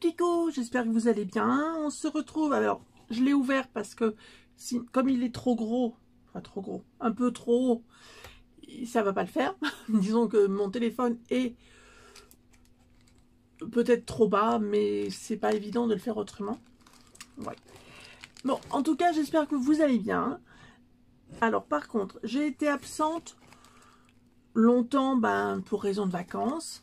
Kiko, j'espère que vous allez bien. On se retrouve, alors je l'ai ouvert parce que comme il est trop gros, enfin trop gros, un peu trop haut, ça va pas le faire. Disons que mon téléphone est peut-être trop bas, mais c'est pas évident de le faire autrement. Ouais. Bon, en tout cas, j'espère que vous allez bien. Alors par contre, j'ai été absente longtemps pour raison de vacances.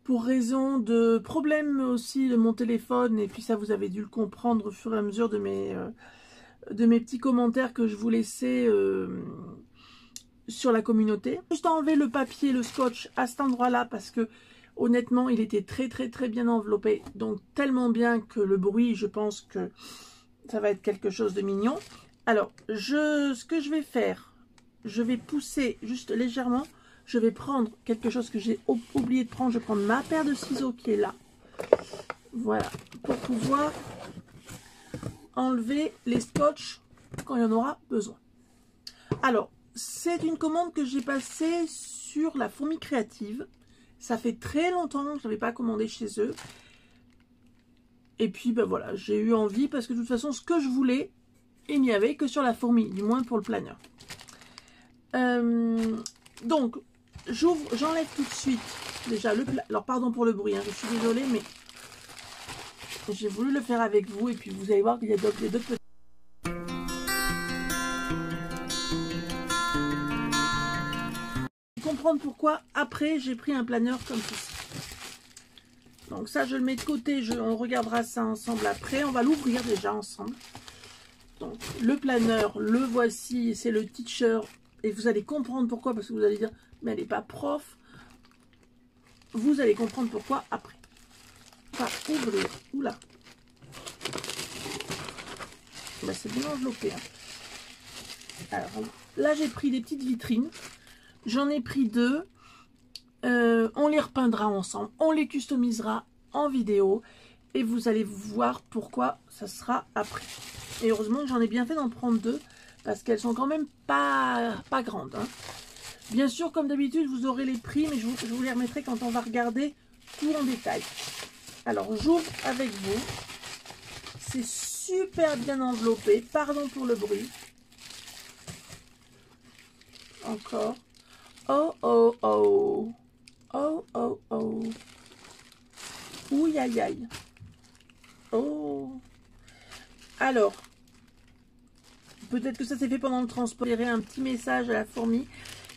Pour raison de problèmes aussi de mon téléphone, et puis ça vous avez dû le comprendre au fur et à mesure de mes petits commentaires que je vous laissais sur la communauté. Juste enlever le papier, le scotch à cet endroit-là parce que honnêtement il était très bien enveloppé, donc tellement bien que le bruit, je pense que ça va être quelque chose de mignon. Alors ce que je vais faire, je vais pousser juste légèrement. Je vais prendre quelque chose que j'ai oublié de prendre. Je vais prendre ma paire de ciseaux qui est là. Voilà. Pour pouvoir enlever les scotch quand il y en aura besoin. Alors, c'est une commande que j'ai passée sur la Fourmi Créative. Ça fait très longtemps que je n'avais pas commandé chez eux. Et puis, ben voilà, j'ai eu envie parce que de toute façon, ce que je voulais, il n'y avait que sur la Fourmi. Du moins pour le planeur. Donc, j'ouvre, j'enlève tout de suite déjà alors pardon pour le bruit, hein, je suis désolée, mais j'ai voulu le faire avec vous et puis vous allez voir qu'il y a d'autres petits. Comprendre pourquoi après j'ai pris un planeur comme ceci. Donc ça je le mets de côté, on regardera ça ensemble après, on va l'ouvrir déjà ensemble. Donc le planeur, le voici, c'est le Teacher. Et vous allez comprendre pourquoi, parce que vous allez dire, mais elle n'est pas prof. Vous allez comprendre pourquoi après. On va ouvrir. Oula. Ben, c'est bien enveloppé. Hein. Alors là, j'ai pris des petites vitrines. J'en ai pris 2. On les repeindra ensemble. On les customisera en vidéo. Et vous allez voir pourquoi ça sera après. Et heureusement que j'en ai bien fait d'en prendre 2. Parce qu'elles sont quand même pas grandes. Hein. Bien sûr, comme d'habitude, vous aurez les prix, mais je vous les remettrai quand on va regarder tout en détail. Alors, j'ouvre avec vous. C'est super bien enveloppé. Pardon pour le bruit. Encore. Oh, oh, oh. Oh, oh, oh. Ouh, aïe, aïe. Oh. Alors. Peut-être que ça s'est fait pendant le transport. J'ai un petit message à la Fourmi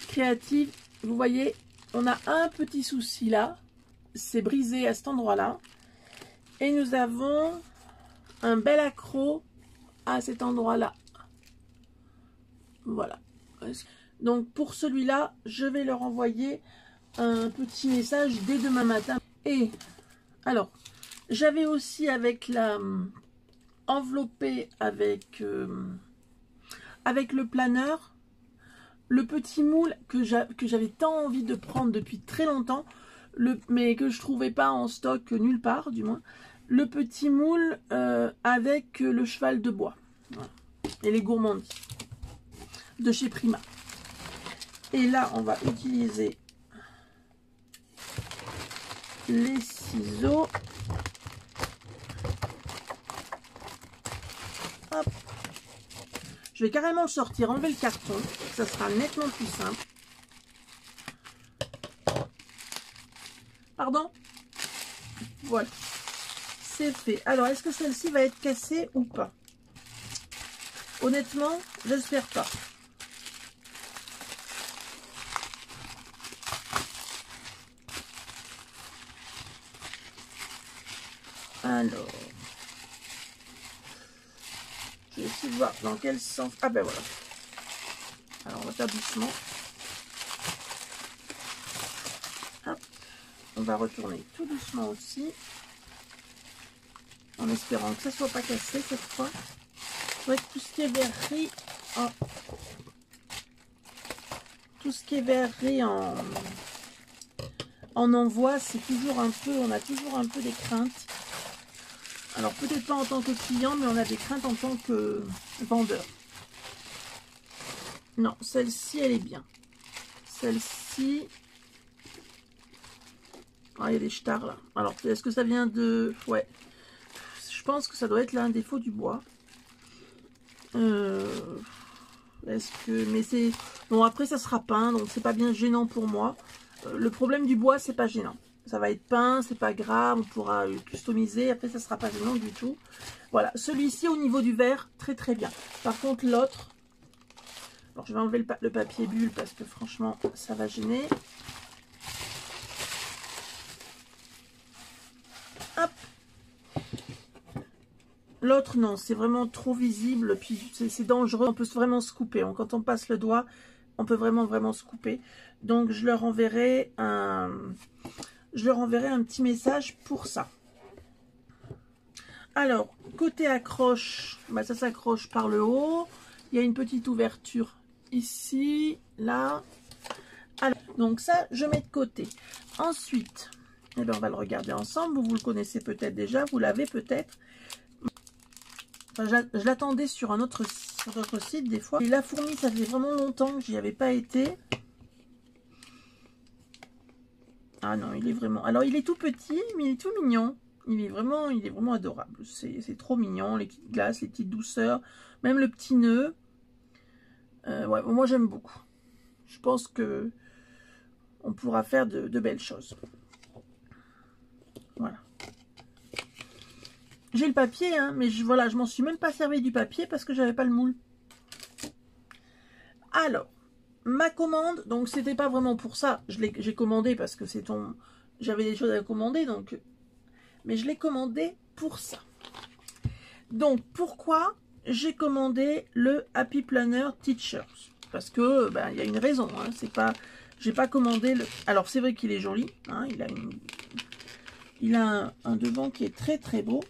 Créative. Vous voyez, on a un petit souci là. C'est brisé à cet endroit-là. Et nous avons un bel accroc à cet endroit-là. Voilà. Donc pour celui-là, je vais leur envoyer un petit message dès demain matin. Et alors, j'avais aussi avec la enveloppé avec le planeur, le petit moule que j'avais tant envie de prendre depuis très longtemps, mais que je trouvais pas en stock nulle part, du moins. Le petit moule avec le cheval de bois. Voilà. Et les gourmandises de chez Prima. Et là, on va utiliser les ciseaux. Hop. Je vais carrément le sortir, enlever le carton. Ça sera nettement plus simple. Pardon? Voilà. C'est fait. Alors, est-ce que celle-ci va être cassée ou pas? Honnêtement, j'espère pas. Alors, je vais essayer de voir dans quel sens. Ah ben voilà. Alors, on va faire doucement. Hop. On va retourner tout doucement aussi. En espérant que ça ne soit pas cassé cette fois. Ouais, tout ce qui est verrerie. Oh. Tout ce qui est verrerie en envoi, c'est toujours un peu. On a toujours un peu des craintes. Alors peut-être pas en tant que client, mais on a des craintes en tant que vendeur. Non, celle-ci, elle est bien. Celle-ci, Ah, il y a des stars là. Alors, est-ce que ça vient de... Ouais. Je pense que ça doit être là un défaut du bois. Est-ce que... Mais c'est... Bon, après, ça sera peint, donc c'est pas bien gênant pour moi. Le problème du bois, c'est pas gênant. Ça va être peint, c'est pas grave, on pourra customiser. Après, ça sera pas gênant du tout. Voilà. Celui-ci, au niveau du verre, très très bien. Par contre, l'autre... Alors, je vais enlever le papier bulle parce que franchement, ça va gêner. Hop. L'autre, non, c'est vraiment trop visible. Puis, c'est dangereux. On peut vraiment se couper. Quand on passe le doigt, on peut vraiment se couper. Donc, je leur enverrai un petit message pour ça. Alors, côté accroche, bah, ça s'accroche par le haut. Il y a une petite ouverture ici, là. Alors, donc ça, je mets de côté. Ensuite, eh bien, on va le regarder ensemble. Vous le connaissez peut-être déjà, vous l'avez peut-être. Enfin, je l'attendais sur un autre site des fois. Et la fourmi, ça fait vraiment longtemps que j'y avais pas été. Ah non, il est vraiment... Alors, il est tout petit, mais il est tout mignon. Il est vraiment adorable. C'est trop mignon, les petites glaces, les petites douceurs. Même le petit nœud. Ouais, moi, j'aime beaucoup. Je pense que on pourra faire de belles choses. Voilà. J'ai le papier, hein, mais voilà, je m'en suis même pas servi du papier parce que j'avais pas le moule. Alors, ma commande, donc c'était pas vraiment pour ça. J'ai commandé parce que j'avais des choses à commander, donc... Mais je l'ai commandé pour ça. Donc, pourquoi j'ai commandé le Happy Planner Teachers? Parce que, ben, il y a une raison. Hein, c'est pas... J'ai pas commandé le... Alors, c'est vrai qu'il est joli. Hein, il a un devant qui est très très beau.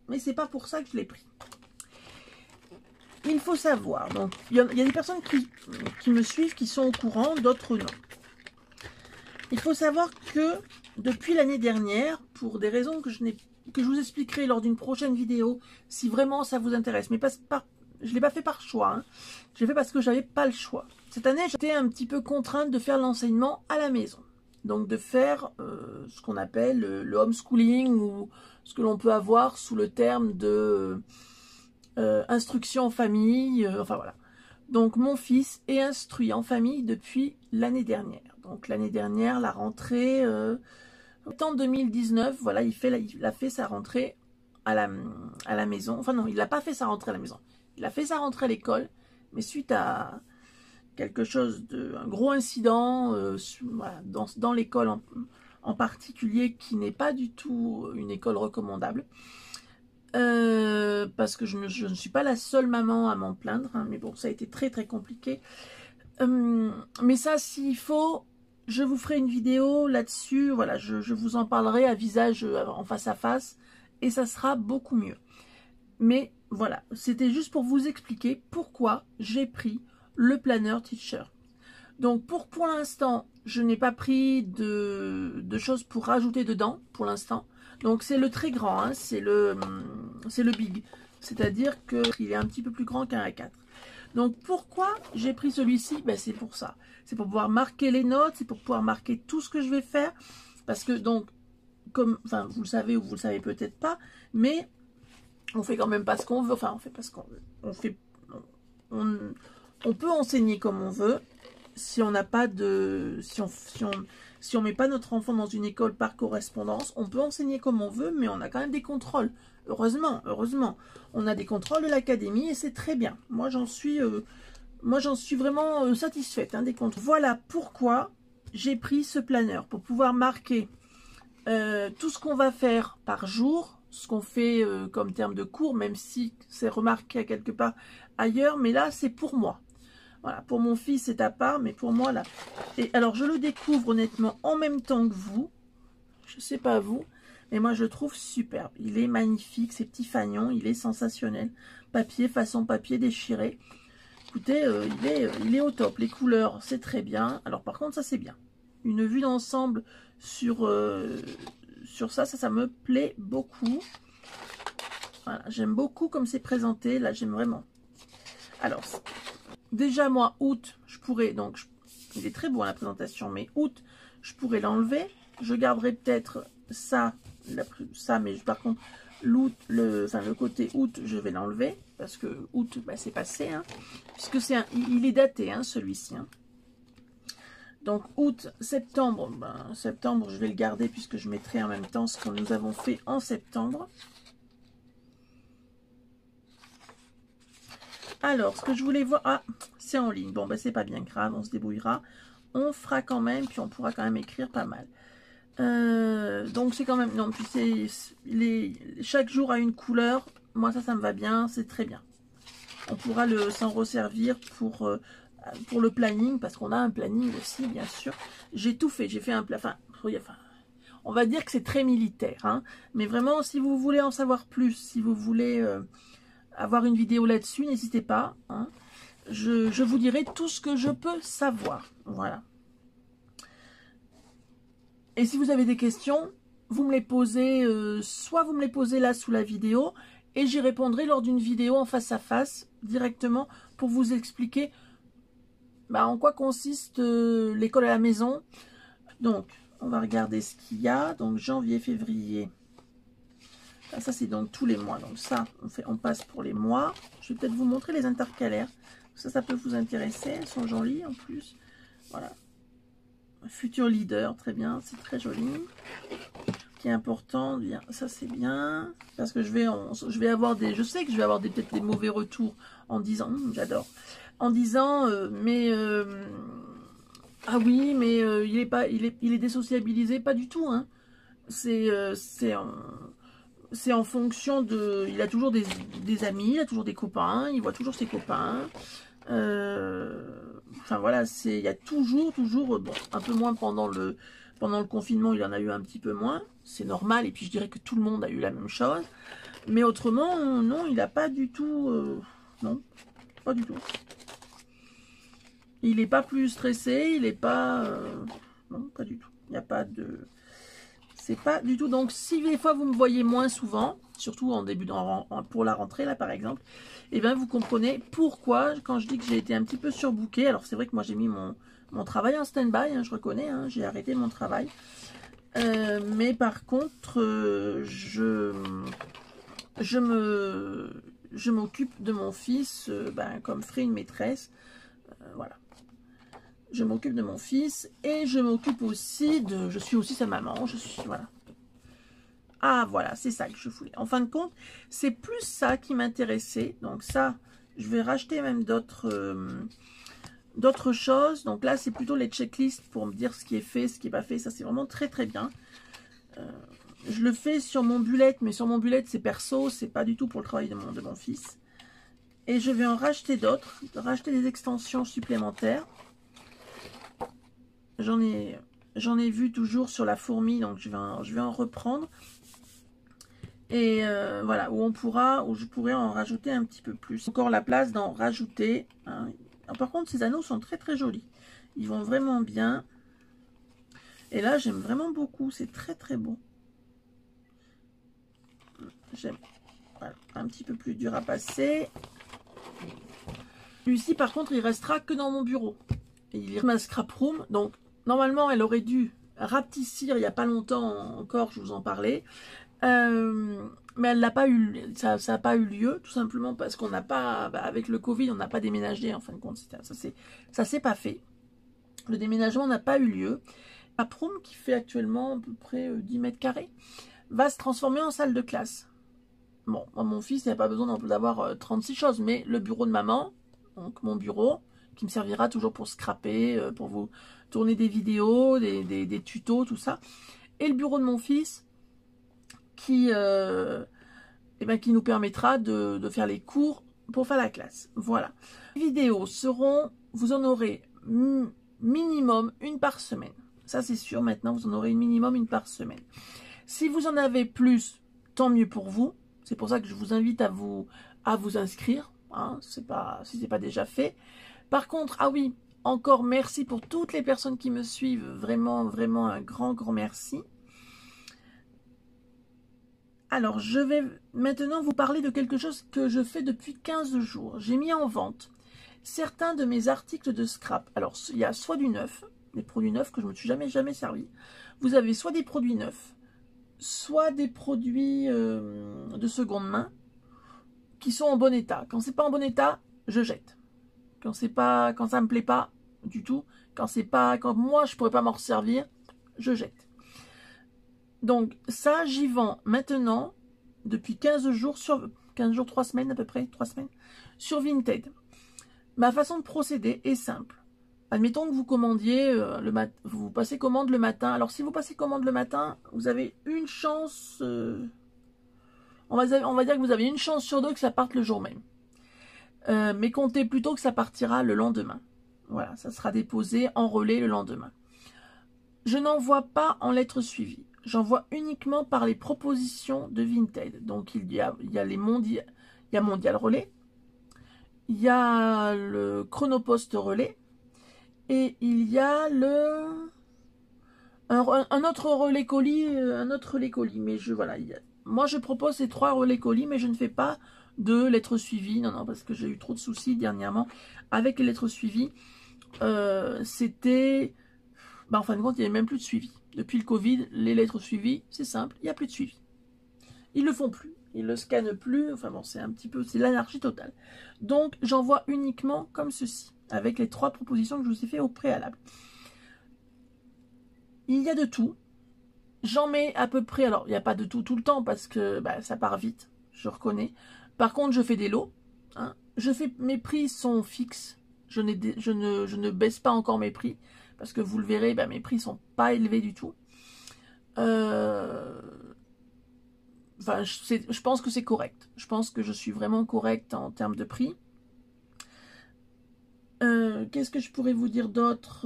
Mais c'est pas pour ça que je l'ai pris. Il faut savoir. Donc, il y a des personnes qui me suivent, qui sont au courant, d'autres non. Il faut savoir que depuis l'année dernière, pour des raisons que je vous expliquerai lors d'une prochaine vidéo, si vraiment ça vous intéresse. Mais je ne l'ai pas fait par choix. Hein. Je l'ai fait parce que j'avais pas le choix. Cette année, j'étais un petit peu contrainte de faire l'enseignement à la maison. Donc de faire ce qu'on appelle le homeschooling ou ce que l'on peut avoir sous le terme de instruction en famille. Enfin voilà. Donc mon fils est instruit en famille depuis l'année dernière. Donc l'année dernière, la rentrée, en 2019, voilà, il a fait sa rentrée à la maison. Enfin non, il n'a pas fait sa rentrée à la maison. Il a fait sa rentrée à l'école, mais suite à quelque chose un gros incident voilà, dans l'école en particulier, qui n'est pas du tout une école recommandable. Parce que je ne suis pas la seule maman à m'en plaindre, hein, mais bon, ça a été très très compliqué. Mais ça, s'il faut, je vous ferai une vidéo là-dessus, voilà, je vous en parlerai à visage en face à face, et ça sera beaucoup mieux. Mais voilà, c'était juste pour vous expliquer pourquoi j'ai pris le Planner Teacher. Donc pour l'instant, je n'ai pas pris de choses pour rajouter dedans, pour l'instant. Donc c'est le très grand, hein, c'est le big. C'est-à-dire qu'il est un petit peu plus grand qu'un A4. Donc pourquoi j'ai pris celui-ci? Ben, c'est pour ça. C'est pour pouvoir marquer les notes, c'est pour pouvoir marquer tout ce que je vais faire. Parce que donc, enfin vous le savez ou vous le savez peut-être pas, mais on fait quand même pas ce qu'on veut. Enfin on fait pas ce qu'on veut. On peut enseigner comme on veut. Si on n'a pas de... Si on met pas notre enfant dans une école par correspondance, on peut enseigner comme on veut, mais on a quand même des contrôles. Heureusement, on a des contrôles de l'académie et c'est très bien. Moi, j'en suis vraiment satisfaite des contrôles. Voilà pourquoi j'ai pris ce planeur, pour pouvoir marquer tout ce qu'on va faire par jour, ce qu'on fait comme terme de cours, même si c'est remarqué à quelque part ailleurs, mais là, c'est pour moi. Voilà, pour mon fils, c'est à part, mais pour moi, là. Et alors, je le découvre honnêtement en même temps que vous. Je ne sais pas vous, mais moi, je le trouve superbe. Il est magnifique, ces petits fagnons, il est sensationnel. Papier, façon papier déchiré. Écoutez, il est au top. Les couleurs, c'est très bien. Alors, par contre, ça, c'est bien. Une vue d'ensemble sur ça me plaît beaucoup. Voilà, j'aime beaucoup comme c'est présenté. Là, j'aime vraiment. Alors, déjà, moi, août, je pourrais, donc, il est très beau à la présentation, mais août, je pourrais l'enlever. Je garderai peut-être ça, mais par contre, le côté août, je vais l'enlever. Parce que août, bah, c'est passé. Hein, puisque il est daté, hein, celui-ci. Hein. Donc août, septembre. Ben, septembre, je vais le garder puisque je mettrai en même temps ce que nous avons fait en septembre. Alors, ce que je voulais voir... Ah, c'est en ligne. Bon, ben, c'est pas bien grave, on se débrouillera. On fera quand même, puis on pourra quand même écrire pas mal. Donc, c'est quand même... Non, puis chaque jour a une couleur. Moi, ça me va bien, c'est très bien. On pourra s'en resservir pour le planning, parce qu'on a un planning aussi, bien sûr. J'ai tout fait. J'ai fait un... Enfin, on va dire que c'est très militaire. Hein, mais vraiment, si vous voulez en savoir plus, si vous voulez... avoir une vidéo là-dessus, n'hésitez pas. Hein. Je vous dirai tout ce que je peux savoir. Voilà. Et si vous avez des questions, vous me les posez, soit vous me les posez là sous la vidéo, et j'y répondrai lors d'une vidéo en face à face, directement, pour vous expliquer en quoi consiste l'école à la maison. Donc, on va regarder ce qu'il y a. Donc, janvier, février... Ça, c'est donc tous les mois. Donc ça, on passe pour les mois. Je vais peut-être vous montrer les intercalaires. Ça peut vous intéresser. Elles sont jolies en plus. Voilà. Futur leader, très bien. C'est très joli. Ce qui est important, bien, ça c'est bien. Parce que je vais avoir des... Je sais que je vais avoir peut-être des mauvais retours en disant... J'adore. En disant, ah oui, mais il est désociabilisé. Pas du tout. Hein. C'est en fonction de... Il a toujours des amis, il a toujours des copains, il voit toujours ses copains. Enfin voilà, il y a toujours, bon, un peu moins pendant le confinement, il en a eu un petit peu moins. C'est normal, et puis je dirais que tout le monde a eu la même chose. Mais autrement, non, il n'a pas du tout... non, pas du tout. Il n'est pas plus stressé, il n'est pas... non, pas du tout. Il n'y a pas de... C'est pas du tout. Donc, si des fois vous me voyez moins souvent, surtout en début pour la rentrée, là par exemple, et bien vous comprenez pourquoi, quand je dis que j'ai été un petit peu surbookée. Alors, c'est vrai que moi j'ai mis mon travail en stand-by, hein, je reconnais, hein, j'ai arrêté mon travail. Mais par contre, je m'occupe de mon fils comme ferait une maîtresse. Voilà. Je m'occupe de mon fils et je m'occupe aussi de... Je suis aussi sa maman. Voilà. Ah, voilà, c'est ça que je voulais. En fin de compte, c'est plus ça qui m'intéressait. Donc ça, je vais racheter même d'autres choses. Donc là, c'est plutôt les checklists pour me dire ce qui est fait, ce qui n'est pas fait. Ça, c'est vraiment très, très bien. Je le fais sur mon bullet, mais sur mon bullet, c'est perso. C'est pas du tout pour le travail de mon fils. Et je vais en racheter d'autres. Racheter des extensions supplémentaires. J'en ai vu toujours sur la fourmi, donc je vais en reprendre. Et voilà, où je pourrais en rajouter un petit peu plus. Encore la place d'en rajouter. Hein. Par contre, ces anneaux sont très très jolis. Ils vont vraiment bien. Et là, j'aime vraiment beaucoup. C'est très très beau. J'aime. Voilà, un petit peu plus dur à passer. Celui-ci, par contre, il restera que dans mon bureau. Il est ma scrap room, donc normalement, elle aurait dû rapetissir il n'y a pas longtemps encore, je vous en parlais. Mais elle n'a pas eu, ça n'a pas eu lieu, tout simplement parce qu'on n'a pas, avec le Covid, on n'a pas déménagé, en fin de compte. Ça s'est pas fait. Le déménagement n'a pas eu lieu. La room, qui fait actuellement à peu près 10 mètres carrés, va se transformer en salle de classe. Bon, moi, mon fils, il n'a pas besoin d'avoir 36 choses, mais le bureau de maman, donc mon bureau, qui me servira toujours pour scraper, pour vous tourner des vidéos, des tutos, tout ça. Et le bureau de mon fils, qui nous permettra de faire les cours pour faire la classe. Voilà. Les vidéos seront, vous en aurez minimum une par semaine. Ça, c'est sûr, maintenant, vous en aurez minimum une par semaine. Si vous en avez plus, tant mieux pour vous. C'est pour ça que je vous invite à vous inscrire. Hein, si ce n'est pas déjà fait. Par contre, ah oui, encore merci pour toutes les personnes qui me suivent. Vraiment, vraiment un grand, grand merci. Alors, je vais maintenant vous parler de quelque chose que je fais depuis 15 jours. J'ai mis en vente certains de mes articles de scrap. Alors, il y a soit du neuf, des produits neufs que je me suis jamais servi. Vous avez soit des produits neufs, soit des produits de seconde main qui sont en bon état. Quand c'est pas en bon état, je jette. Quand ça me plaît pas du tout, quand moi je pourrais pas m'en resservir, je jette. Donc ça, j'y vends maintenant depuis 15 jours, 3 semaines à peu près, 3 semaines, sur Vinted. Ma façon de procéder est simple. Admettons que vous commandiez, vous passez commande le matin. Alors si vous passez commande le matin, vous avez une chance, on va dire que vous avez une chance sur 2 que ça parte le jour même. Mais comptez plutôt que ça partira le lendemain. Voilà, ça sera déposé en relais le lendemain. Je n'envoie pas en lettres suivies. J'envoie uniquement par les propositions de Vinted. Donc il y a Mondial Relais, il y a le Chronopost Relais, et il y a un autre relais colis, mais moi je propose ces 3 relais colis, mais je ne fais pas de lettres suivies, non, parce que j'ai eu trop de soucis dernièrement avec les lettres suivies. C'était, en fin de compte, il n'y avait même plus de suivi. Depuis le Covid, les lettres suivies, c'est simple, il n'y a plus de suivi. Ils le font plus, ils le scannent plus, enfin bon, c'est l'anarchie totale. Donc j'envoie uniquement comme ceci, avec les 3 propositions que je vous ai fait au préalable. Il y a de tout. J'en mets à peu près, alors il n'y a pas de tout le temps parce que ça part vite, je reconnais. Par contre, je fais des lots. Hein. Mes prix sont fixes. Je ne baisse pas encore mes prix parce que vous le verrez, mes prix sont pas élevés du tout. Je pense que c'est correct. Je pense que je suis vraiment correcte en termes de prix. Qu'est-ce que je pourrais vous dire d'autre?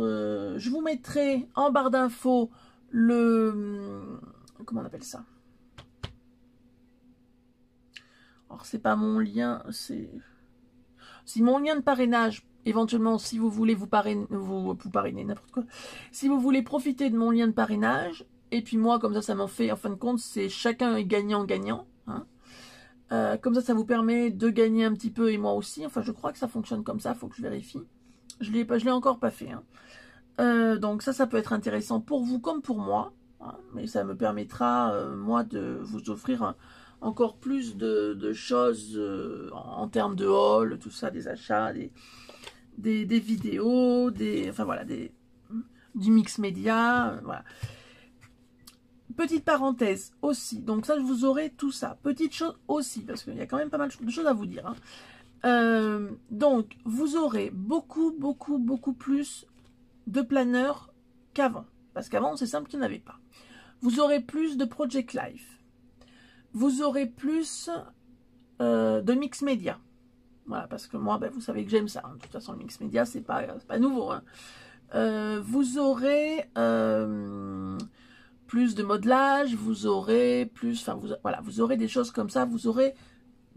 Je vous mettrai en barre d'infos comment on appelle ça? Alors c'est pas mon lien, c'est mon lien de parrainage. Éventuellement, si vous voulez vous parrainer n'importe quoi. Si vous voulez profiter de mon lien de parrainage, et puis moi comme ça m'en fait, en fin de compte, c'est chacun est gagnant-gagnant. Hein. Comme ça vous permet de gagner un petit peu et moi aussi. Enfin, je crois que ça fonctionne comme ça. Faut que je vérifie. Je l'ai encore pas fait. Hein. Donc ça peut être intéressant pour vous comme pour moi. Hein, mais ça me permettra, moi, de vous offrir encore plus de choses en termes de haul, tout ça, des achats, des vidéos, enfin voilà, du mix média, voilà. Petite parenthèse aussi, donc ça, je vous aurai tout ça. Petite chose aussi, parce qu'il y a quand même pas mal de choses à vous dire. Hein. Donc, vous aurez beaucoup plus de planeurs qu'avant. Parce qu'avant, c'est simple, il n'y en avait pas. Vous aurez plus de Project Life. Vous aurez plus de mix média. Voilà, parce que moi, vous savez que j'aime ça. Hein. De toute façon, le mix média, c'est pas nouveau. Hein. Vous aurez plus de modelage, vous aurez plus, vous aurez des choses comme ça, vous aurez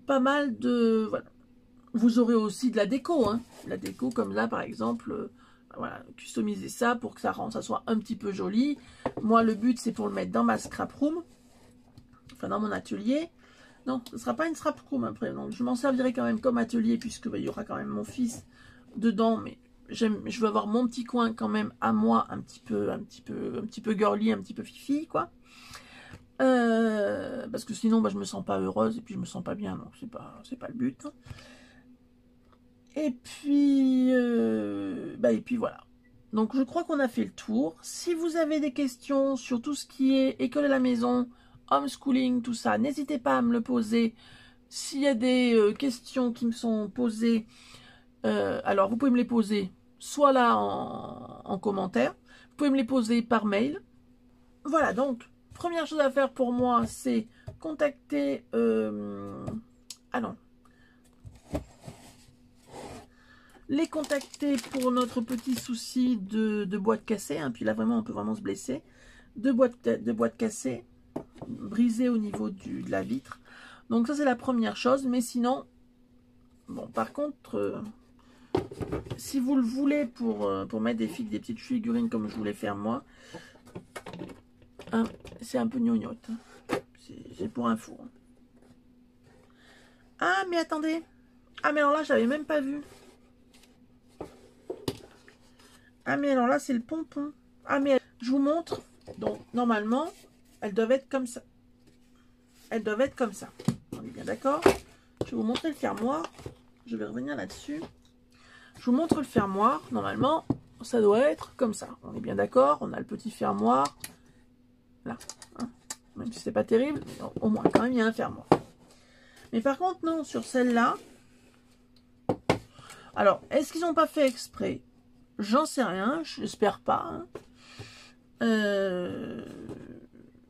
pas mal de, voilà. Vous aurez aussi de la déco, hein. La déco comme là par exemple, voilà, customiser ça pour que ça soit un petit peu joli. Moi le but c'est pour le mettre dans ma scrap room, enfin dans mon atelier. Non, ce ne sera pas une scrap room après, donc je m'en servirai quand même comme atelier puisque il y aura quand même mon fils dedans, mais je veux avoir mon petit coin quand même à moi, un petit peu girly, un petit peu fifi, quoi. Parce que sinon, je me sens pas heureuse et puis je me sens pas bien, donc c'est pas le but. Hein. Et puis, voilà. Donc je crois qu'on a fait le tour. Si vous avez des questions sur tout ce qui est école à la maison, homeschooling, tout ça, n'hésitez pas à me le poser. S'il y a des questions qui me sont posées, alors vous pouvez me les poser soit là en commentaire, vous pouvez me les poser par mail. Voilà, donc, première chose à faire pour moi, c'est contacter... les contacter pour notre petit souci de boîte cassée. Hein, puis là, vraiment, on peut vraiment se blesser. De boîte cassée, brisée au niveau de la vitre. Donc ça, c'est la première chose. Mais sinon, bon, par contre... si vous le voulez pour mettre des petites figurines comme je voulais faire moi, hein, c'est un peu gnognotte. Hein. C'est pour info. Hein. Ah, mais attendez. Ah, mais alors là, j'avais même pas vu. Ah, mais alors là, c'est le pompon. Ah, mais je vous montre. Donc, normalement, elles doivent être comme ça. Elles doivent être comme ça. On est bien d'accord? Je vais vous montrer le fermoir. Je vais revenir là-dessus. Je vous montre le fermoir. Normalement, ça doit être comme ça. On est bien d'accord? On a le petit fermoir. Là. Hein, même si c'est pas terrible, mais au moins, quand même, il y a un fermoir. Mais par contre, non, sur celle-là. Alors, est-ce qu'ils n'ont pas fait exprès? J'en sais rien, j'espère pas. Hein.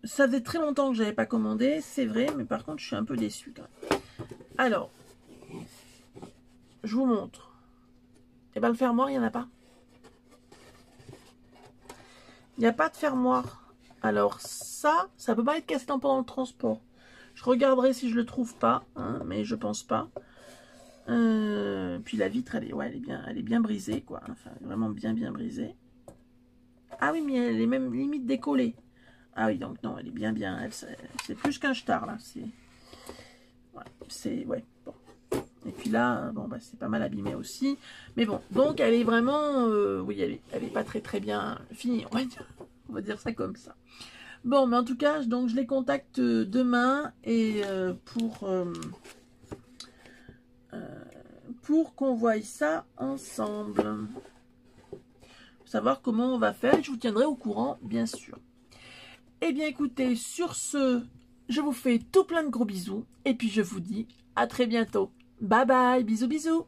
Ça faisait très longtemps que je n'avais pas commandé, c'est vrai, mais par contre, je suis un peu déçue quand même. Alors, je vous montre. Et bien, le fermoir, il n'y en a pas. Il n'y a pas de fermoir. Alors, ça peut pas être cassé pendant le transport. Je regarderai si je le trouve pas, hein, mais je pense pas. Puis la vitre, elle est bien brisée, quoi. Enfin, vraiment bien brisée. Ah oui, mais elle est même limite décollée. Ah oui, donc non, elle est bien. C'est plus qu'un star, là. Ouais, bon. Et puis là, bon, bah, c'est pas mal abîmé aussi. Mais bon, donc elle est vraiment... oui, elle est pas très bien finie, on va dire ça comme ça. Bon, mais en tout cas, donc je les contacte demain et pour qu'on voie ça ensemble. Savoir comment on va faire. Je vous tiendrai au courant, bien sûr. Eh bien, écoutez, sur ce, je vous fais tout plein de gros bisous. Et puis, je vous dis à très bientôt. Bye bye, bisous bisous.